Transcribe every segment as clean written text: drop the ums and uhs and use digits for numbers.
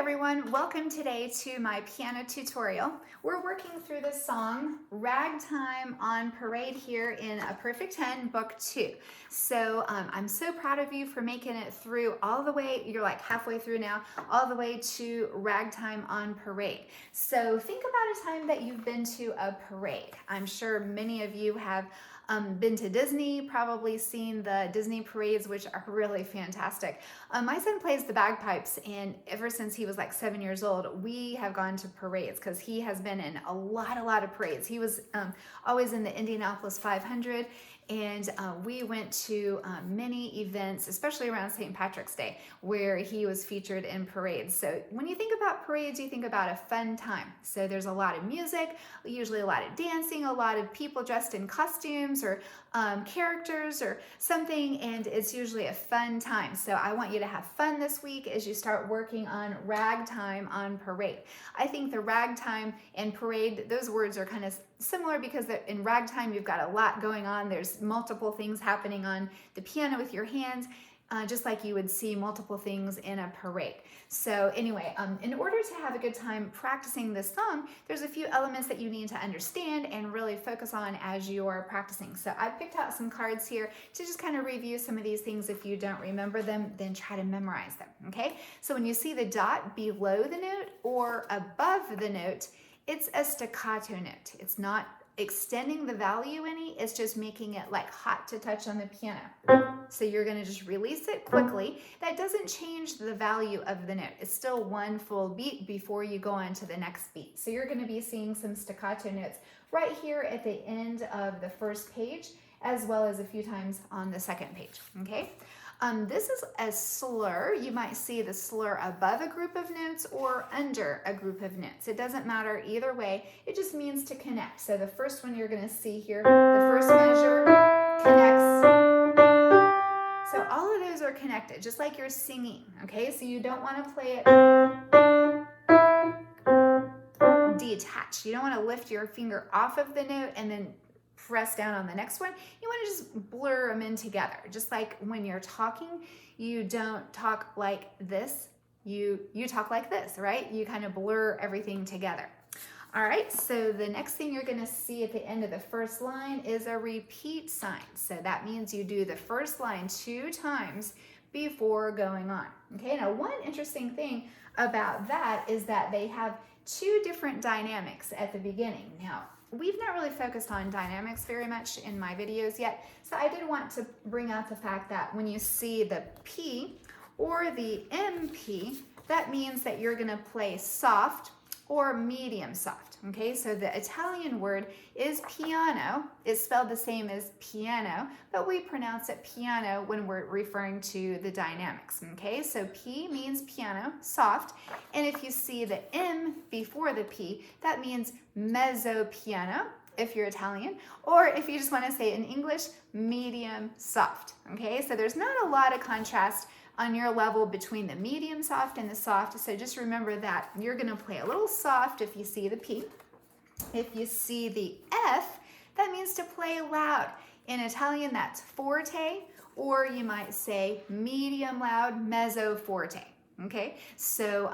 everyone, welcome today to my piano tutorial. We're working through the song Ragtime on Parade here in A Perfect 10 Book 2. So I'm so proud of you for making it through all the way, you're like halfway through now, all the way to Ragtime on Parade. So think about a time that you've been to a parade. I'm sure many of you have been to Disney, probably seen the Disney parades, which are really fantastic. My son plays the bagpipes, and ever since he was like 7 years old, we have gone to parades because he has been in a lot of parades. He was always in the Indianapolis 500, and we went to many events, especially around St. Patrick's Day, where he was featured in parades. So when you think about parades, you think about a fun time. So there's a lot of music, usually a lot of dancing, a lot of people dressed in costumes or characters or something, and it's usually a fun time. So I want you to have fun this week as you start working on Ragtime on Parade. I think the ragtime and parade, those words are kind of similar because in ragtime you've got a lot going on. There's multiple things happening on the piano with your hands, just like you would see multiple things in a parade. So anyway, in order to have a good time practicing this song, there's a few elements that you need to understand and really focus on as you're practicing. So I picked out some cards here to just kind of review some of these things. If you don't remember them, then try to memorize them, okay? So when you see the dot below the note or above the note, it's a staccato note. It's not extending the value any, it's just making it like hot to touch on the piano. So you're going to just release it quickly. That doesn't change the value of the note. It's still one full beat before you go on to the next beat. So you're going to be seeing some staccato notes right here at the end of the first page, as well as a few times on the second page, okay? This is a slur. You might see the slur above a group of notes or under a group of notes. It doesn't matter either way. It just means to connect. So the first one you're going to see here, the first measure connects. So all of those are connected, just like you're singing, okay? So you don't want to play it detached. You don't want to lift your finger off of the note and then press down on the next one. You want to just blur them in together. Just like when you're talking, you don't talk like this. You talk like this, right? You kind of blur everything together. All right, so the next thing you're going to see at the end of the first line is a repeat sign. So that means you do the first line 2 times before going on. Okay, now one interesting thing about that is that they have 2 different dynamics at the beginning. Now, we've not really focused on dynamics very much in my videos yet, so I did want to bring out the fact that when you see the P or the MP, that means that you're going to play soft or medium soft, okay? So the Italian word is piano. It's spelled the same as piano, but we pronounce it piano when we're referring to the dynamics, okay? So P means piano, soft, and if you see the M before the P, that means mezzo piano, if you're Italian, or if you just want to say it in English, medium soft, okay? So there's not a lot of contrast on your level between the medium soft and the soft, so just remember that you're going to play a little soft if you see the P. If you see the F, that means to play loud. In Italian, that's forte, or you might say medium loud, mezzo forte, okay? So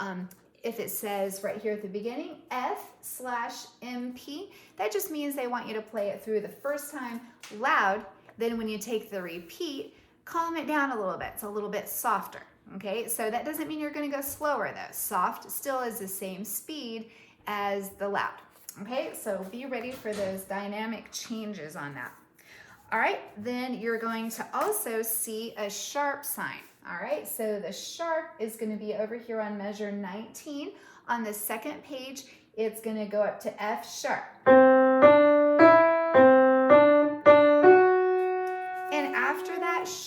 if it says right here at the beginning, F/MP, that just means they want you to play it through the first time loud, then when you take the repeat, calm it down a little bit. It's a little bit softer, okay? So that doesn't mean you're going to go slower though. Soft still is the same speed as the loud, okay? So be ready for those dynamic changes on that. All right, then you're going to also see a sharp sign, all right? So the sharp is going to be over here on measure 19. On the second page, it's going to go up to F sharp.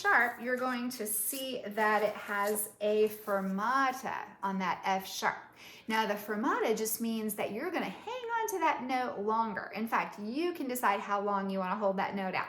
Sharp, you're going to see that it has a fermata on that F sharp. Now the fermata just means that you're going to hang on to that note longer. In fact, you can decide how long you want to hold that note out.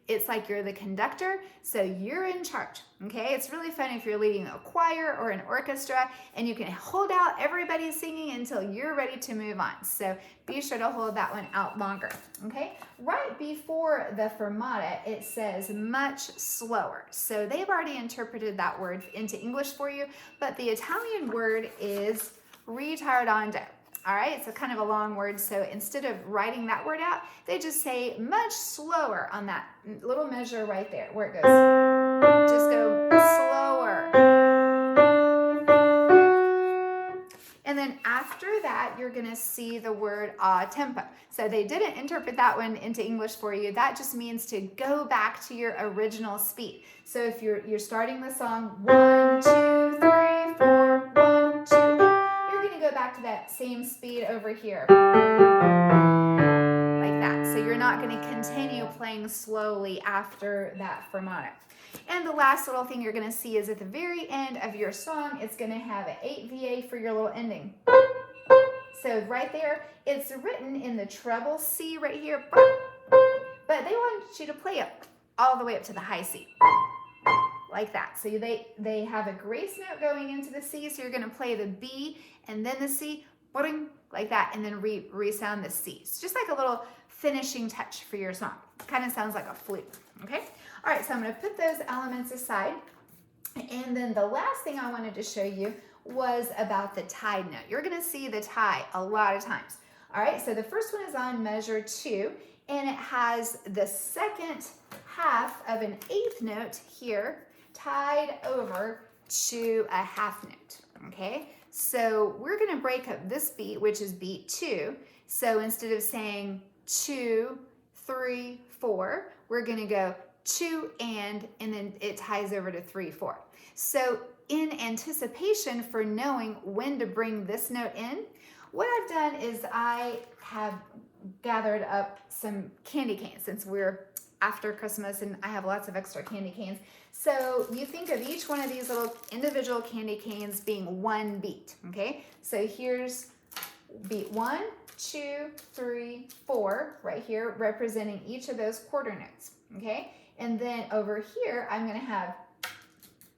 It's like you're the conductor, so you're in charge, okay? It's really fun if you're leading a choir or an orchestra, and you can hold out everybody singing until you're ready to move on. So be sure to hold that one out longer, okay? Right before the fermata, it says much slower. So they've already interpreted that word into English for you, but the Italian word is retired on do. All right, it's a kind of a long word, so instead of writing that word out, they just say much slower on that little measure right there where it goes. Just go slower. And then after that, you're gonna see the word a tempo. So they didn't interpret that one into English for you. That just means to go back to your original speed. So if you're starting the song 1, 2, 3, 4, 1, 2, you're gonna go back to that same speed over here. Like that. So you're not gonna continue playing slowly after that fermata. And the last little thing you're gonna see is at the very end of your song, it's gonna have an 8 VA for your little ending. So right there, it's written in the treble C right here, but they want you to play it all the way up to the high C, like that. So they have a grace note going into the C, so you're gonna play the B and then the C, like that, and then resound the C. It's just like a little finishing touch for your song. Kind of sounds like a flute, okay? All right, so I'm gonna put those elements aside. And then the last thing I wanted to show you was about the tied note. You're gonna see the tie a lot of times. All right, so the first one is on measure 2, and it has the second half of an 8th note here tied over to a half note, okay? So we're gonna break up this beat, which is beat 2. So instead of saying 2, 3, 4, we're gonna go 2 and then it ties over to 3, 4. So in anticipation for knowing when to bring this note in, what I've done is I have gathered up some candy canes since we're after Christmas and I have lots of extra candy canes. So you think of each one of these little individual candy canes being one beat, okay? So here's beat 1, 2, 3, 4 right here, representing each of those quarter notes, okay? And then over here, I'm gonna have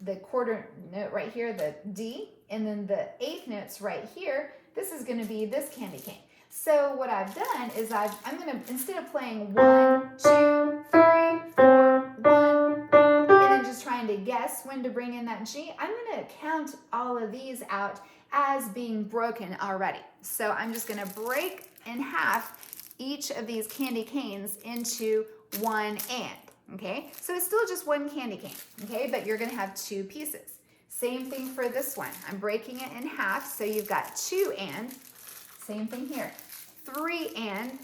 the quarter note right here, the D, and then the 8th notes right here. This is gonna be this candy cane. So what I've done is I'm gonna, instead of playing 1, 2, 3, 4, 1, and then just trying to guess when to bring in that G, I'm gonna count all of these out as being broken already. So I'm just gonna break in half each of these candy canes into one and. Okay, so it's still just one candy cane, okay, but you're gonna have 2 pieces. Same thing for this one. I'm breaking it in half, so you've got 2 and, same thing here, 3 and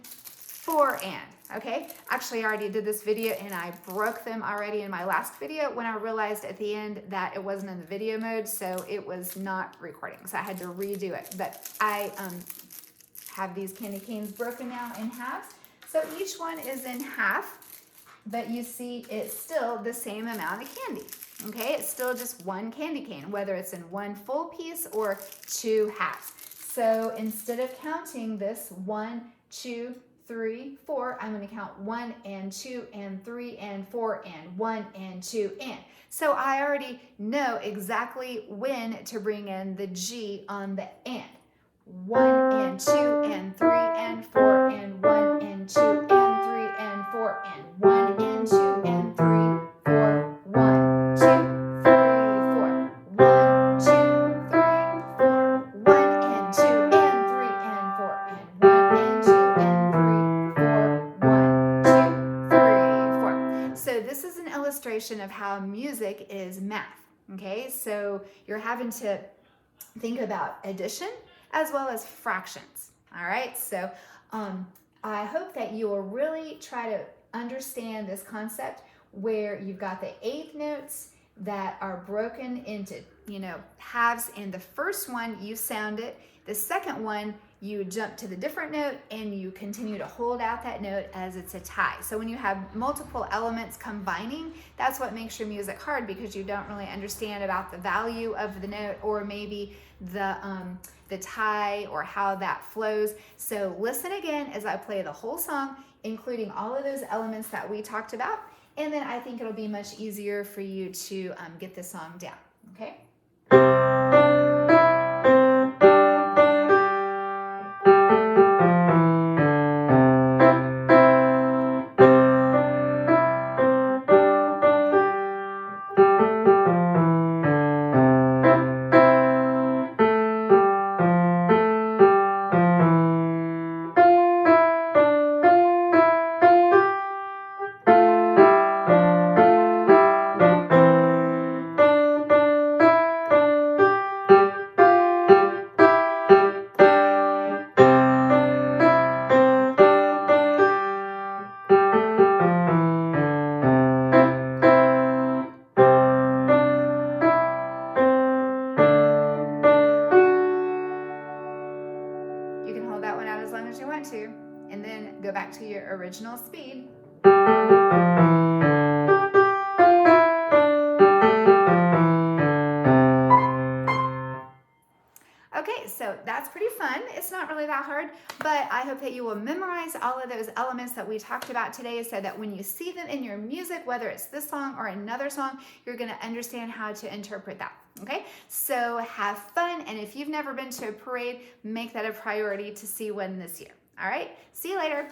4 and, okay? Actually, I already did this video and I broke them already in my last video when I realized at the end that it wasn't in the video mode, so it was not recording, so I had to redo it. But I have these candy canes broken now in halves. So each one is in half, but you see it's still the same amount of candy, okay? It's still just one candy cane, whether it's in one full piece or 2 halves. So instead of counting this 1, 2, 3, 4, I'm gonna count 1 and 2 and 3 and 4 and 1 and 2 and. So I already know exactly when to bring in the G on the and. 1 and 2 and 3 and 4 and 1 and 2 and 3 and 4 and 1 and 2 and 3, 4, 1, 2, 3, 4, 1, 2, 3, 4, 1 and 2 and 3 and 4 and 1 and 2 and 3, 4, 1, 2, 3, 4. So this is an illustration of how music is math, okay? So you're having to think about addition as well as fractions. All right, so I hope that you will really try to understand this concept where you've got the 8th notes that are broken into, halves, and the first one you sound it, the second one you jump to the different note and you continue to hold out that note as it's a tie. So when you have multiple elements combining, that's what makes your music hard, because you don't really understand about the value of the note or maybe the tie or how that flows. So listen again as I play the whole song, including all of those elements that we talked about, and then I think it'll be much easier for you to get the song down, okay? original speed. Okay, so that's pretty fun. It's not really that hard, but I hope that you will memorize all of those elements that we talked about today so that when you see them in your music, whether it's this song or another song, you're going to understand how to interpret that. Okay, so have fun, and if you've never been to a parade, make that a priority to see one this year. All right, see you later.